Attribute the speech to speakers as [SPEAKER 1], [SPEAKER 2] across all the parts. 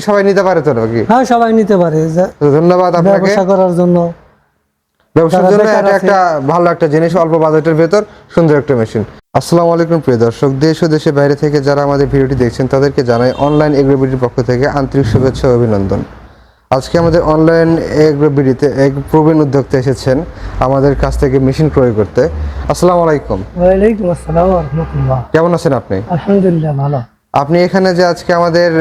[SPEAKER 1] সবাই নিতে পারে তো নাকি?
[SPEAKER 2] হ্যাঁ, সবাই নিতে পারে।
[SPEAKER 1] ধন্যবাদ আপনাকে।
[SPEAKER 2] ব্যবসা করার জন্য,
[SPEAKER 1] ব্যবসার জন্য এটা একটা ভালো একটা জিনিস, অল্প বাজেটের ভেতর সুন্দর একটা মেশিন। আসসালামু আলাইকুম প্রিয় দর্শক, দেশ ও দেশের বাইরে থেকে যারা আমাদের ভিডিওটি দেখছেন তাদেরকে জানাই অনলাইন এগ্রোবিডির পক্ষ থেকে আন্তরিক শুভেচ্ছা ও অভিনন্দন। আজকে আমাদের অনলাইন এগ্রোবিডিতে এক প্রবীণ উদ্যোক্তা এসেছেন আমাদের কাছ থেকে মেশিন ক্রয় করতে। আসসালামু আলাইকুম।
[SPEAKER 2] ওয়ালাইকুম আসসালাম ওয়া রাহমাতুল্লাহ।
[SPEAKER 1] কেমন আছেন আপনি?
[SPEAKER 2] আলহামদুলিল্লাহ, ভালো।
[SPEAKER 1] আপনি এখানে যে আজকে আমাদের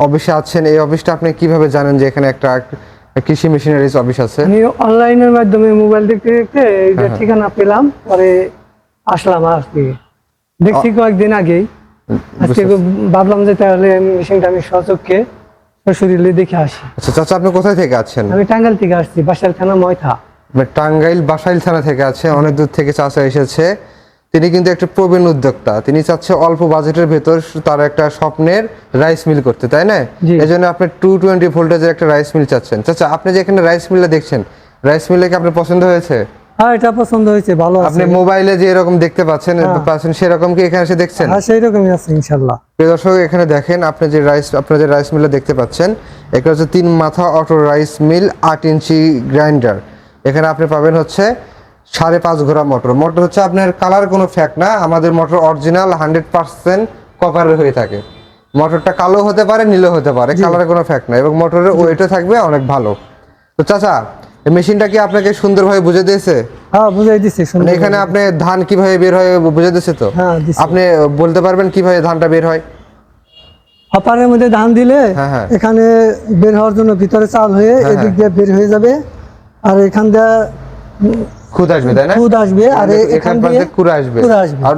[SPEAKER 1] অফিসে আছেন, এই অফিসটা আপনি কিভাবে জানেন যে এখানে একটা কৃষি মেশিনারিজ অফিস আছে?
[SPEAKER 2] আমি অনলাইনের মাধ্যমে মোবাইল দেখতে দেখতে এইটা ঠিকানা পেলাম, পরে আসলাম আর কি। দেখছি কয়েকদিন আগেই, আজকে ভাবলাম যে তাহলে মেশিনটা আমি সচক্ষে সশরীরে দেখে আসি।
[SPEAKER 1] আচ্ছা চাচা, আপনি কোথায় থেকে আছেন?
[SPEAKER 2] আমি টাঙ্গাইল থেকে আসছি, বাসাইল থানা ময়থা।
[SPEAKER 1] টাঙ্গাইল বাসাইল থানা থেকে আছে, অনেক দূর থেকে চাচা এসেছে। তিনি কিন্তু একটা প্রবীণ উদ্যোক্তা, তিনি চাচ্ছে অল্প বাজেটের ভেতর তার একটা স্বপ্নের রাইস মিল করতে, তাই না? এই জন্য আপনি 220 ভোল্টেজের একটা রাইস মিল চাচ্ছেন। চাচা, আপনি যে এখানে রাইস মিলটা দেখছেন, রাইস মিলটা কি আপনার পছন্দ হয়েছে?
[SPEAKER 2] হ্যাঁ, এটা পছন্দ হয়েছে, ভালো আছে।
[SPEAKER 1] আপনি মোবাইলে যে এরকম দেখতে পাচ্ছেন সেরকম কি এখানে এসে দেখছেন?
[SPEAKER 2] হ্যাঁ, সেই রকমই আছে ইনশাআল্লাহ।
[SPEAKER 1] প্রিয় দর্শক, এখানে দেখেন আপনার যে রাইস মিলটা দেখতে পাচ্ছেন, এটা হচ্ছে 3 মাথা auto rice mill, 8 inch grinder. এখানে আপনি পাবেন হচ্ছে 5.5 ঘোড়া মোটর হচ্ছে আপনার কালার কোনো ফ্যাক্ট না, আমাদের মোটর অরিজিনাল 100% কপারের হয়ে থাকে। মোটরটা কালো হতে পারে, নীলও হতে পারে, কালারের কোনো ফ্যাক্ট না, এবং মোটরের ওয়েটও থাকবে অনেক ভালো। তো চাচা, এই মেশিনটা কি আপনাকে সুন্দরভাবে বুঝে দিয়েছে?
[SPEAKER 2] হ্যাঁ, বুঝাই দিছি।
[SPEAKER 1] এখানে আপনি ধান কিভাবে বের হয় বুঝে দিয়েছে তো?
[SPEAKER 2] হ্যাঁ,
[SPEAKER 1] আপনি বলতে পারবেন কিভাবে ধানটা বের হয়?
[SPEAKER 2] হপারের মধ্যে ধান দিলে এখানে বের হওয়ার জন্য ভিতরে চাল হয়ে এদিক দিয়ে বের হয়ে যাবে, আর এখান দিয়ে
[SPEAKER 1] খুদ আসবে, তাই না?
[SPEAKER 2] খুদ আসবে, আর
[SPEAKER 1] এখান দিয়ে কুড়া আসবে, আর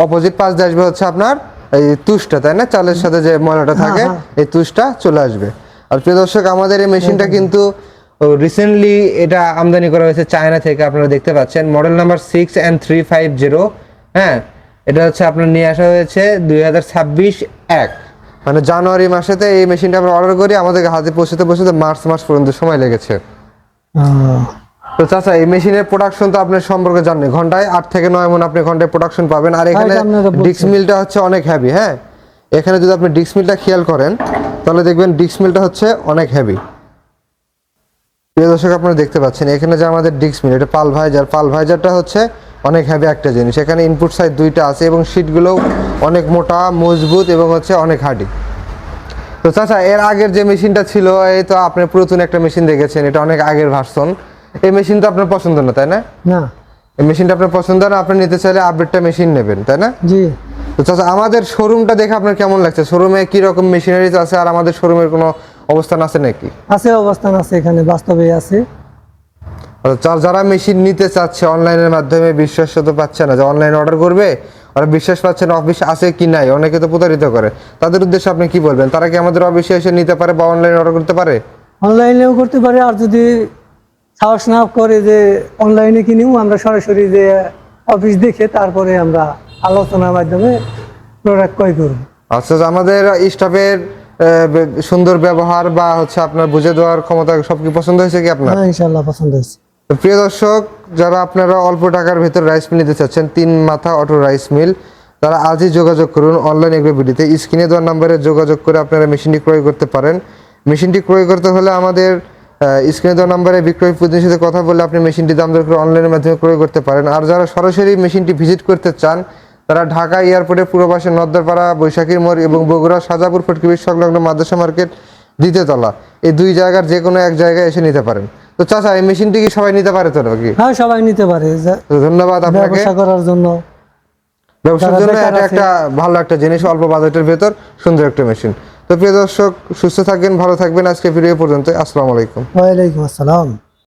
[SPEAKER 1] অপোজিট পাশ দিয়ে আসবে হচ্ছে আপনার এই তুষটা, তাই না? চালের সাথে যে ময়লাটা থাকে এই তুষটা চলে আসবে। আর প্রিয় দর্শক, আমাদের এই মেশিনটা কিন্তু রিসেন্টলি এটা আমদানি করা হয়েছে চায়না থেকে, আপনারা দেখতে পাচ্ছেন। Model number 6N350। হ্যাঁ, এটা হচ্ছে আপনার নিয়ে আসা হয়েছে 2026 মানে জানুয়ারি মাসেতে এই মেশিনটা আমরা অর্ডার করি, আমাদের হাতে পৌঁছতে মার্চ মাস পর্যন্ত সময় লেগেছে। তো চাচা, এই মেশিনের প্রোডাকশন তো আপনার সম্পর্কে জানেন, ঘন্টায় 8 থেকে 9 মণ আপনি ঘন্টায় প্রোডাকশন পাবেন। আর এখানে ডিক্স মিলটা হচ্ছে অনেক হেভি। হ্যাঁ, এখানে যদি আপনি ডিক্স মিলটা খেয়াল করেন তাহলে দেখবেন ডিক্স মিলটা হচ্ছে অনেক হেভি। প্রিয় দর্শক, আপনারা দেখতে পাচ্ছেন এখানে যে আমাদের ডিক্স মিল, এটা পাল ভাইজারটা হচ্ছে অনেক হেভি একটা জিনিস। এখানে ইনপুট সাইড 2টা আছে এবং শীটগুলো অনেক মোটা, মজবুত এবং হচ্ছে অনেক হার্ডি। তো চাচা, এর আগের যে মেশিনটা ছিল, এই তো আপনি পুরাতন একটা মেশিন দেখেছেন, এটা অনেক আগের ভার্সন। এই মেশিন তো আপনার পছন্দ না, তাই না?
[SPEAKER 2] না,
[SPEAKER 1] এই মেশিনটা আপনার পছন্দ না, আপনি নিতে চাইলে আপডেটটা মেশিন নেবেন, তাই না?
[SPEAKER 2] জি।
[SPEAKER 1] তো চাচা, আমাদের শোরুমটা দেখে আপনার কেমন লাগছে? শোরুমে কি রকম মেশিনারিজ আছে, আর আমাদের শোরুমের কোনো অবস্থান আছে নাকি?
[SPEAKER 2] আছে, অবস্থান আছে, এখানে বাস্তবে আছে।
[SPEAKER 1] যারা মেশিন নিতে চাচ্ছে অনলাইনের মাধ্যমে, বিশ্বাস তো পাচ্ছে না যে অনলাইন অর্ডার করবে, আর বিশ্বাস পাচ্ছে না অফিস আছে কি নাই, অনেকে তো প্রতারিত করে, তাদের উদ্দেশ্যে আপনি কি বলবেন? তারা কি আমাদের অফিসে এসে নিতে পারে বা অনলাইন অর্ডার করতে পারে?
[SPEAKER 2] অনলাইনেও করতে পারে, আর যদি সাহস না করে যে অনলাইনে কিনিও, আমরা সরাসরি যে অফিস দেখে তারপরে আমরা আলোচনার মাধ্যমে প্রোডাক্ট ক্রয় করব।
[SPEAKER 1] আচ্ছা, আমাদের স্টাফের সুন্দর ব্যবহার বা হচ্ছে আপনার বুঝে দেওয়ার ক্ষমতা সব কি পছন্দ হয়েছে কি আপনার?
[SPEAKER 2] হ্যাঁ, ইনশাআল্লাহ পছন্দ হয়েছে।
[SPEAKER 1] তো প্রিয় দর্শক, যারা আপনারা অল্প টাকার ভিতর রাইস মিল নিতে চাচ্ছেন, 3 মাথা অটো রাইস মিল, তারা আজই যোগাযোগ করুন অনলাইন এগ্রোবিডিতে। স্ক্রিনে দেওয়া নম্বরে যোগাযোগ করে আপনারা মেশিনটি ক্রয় করতে পারেন। মেশিনটি ক্রয় করতে হলে আমাদের স্ক্রিনে দেওয়া নম্বরে বিক্রয় প্রতিনিধির সাথে কথা বলে আপনি মেশিনটি দাম দর করে অনলাইনের মাধ্যমে ক্রয় করতে পারেন। আর যারা সরাসরি মেশিনটি ভিজিট করতে চান, তারা ঢাকা এয়ারপোর্টের পূর্ব পাশে নদ্দারপাড়া, বৈশাখীর মোড় এবং বগুড়া শাহজাপুর ফটকিবির সংলগ্ন মাদ্রাসা মার্কেট 2য় তলা, এই 2 জায়গার যে কোনো এক জায়গায় এসে নিতে পারেন। তো চাচা, এই মেশিনটি কি সবাই নিতে পারে তো নাকি?
[SPEAKER 2] হ্যাঁ, সবাই নিতে পারে।
[SPEAKER 1] ধন্যবাদ আপনাকে।
[SPEAKER 2] ব্যবসা করার জন্য,
[SPEAKER 1] ব্যবসার জন্য এটা একটা ভালো একটা জিনিস, অল্প বাজেটের ভেতর সুন্দর একটা মেশিন। তো প্রিয় দর্শক, সুস্থ থাকবেন, ভালো থাকবেন। আজকে ভিডিও পর্যন্ত। আসসালামু আলাইকুম।
[SPEAKER 2] ওয়ালাইকুম আসসালাম।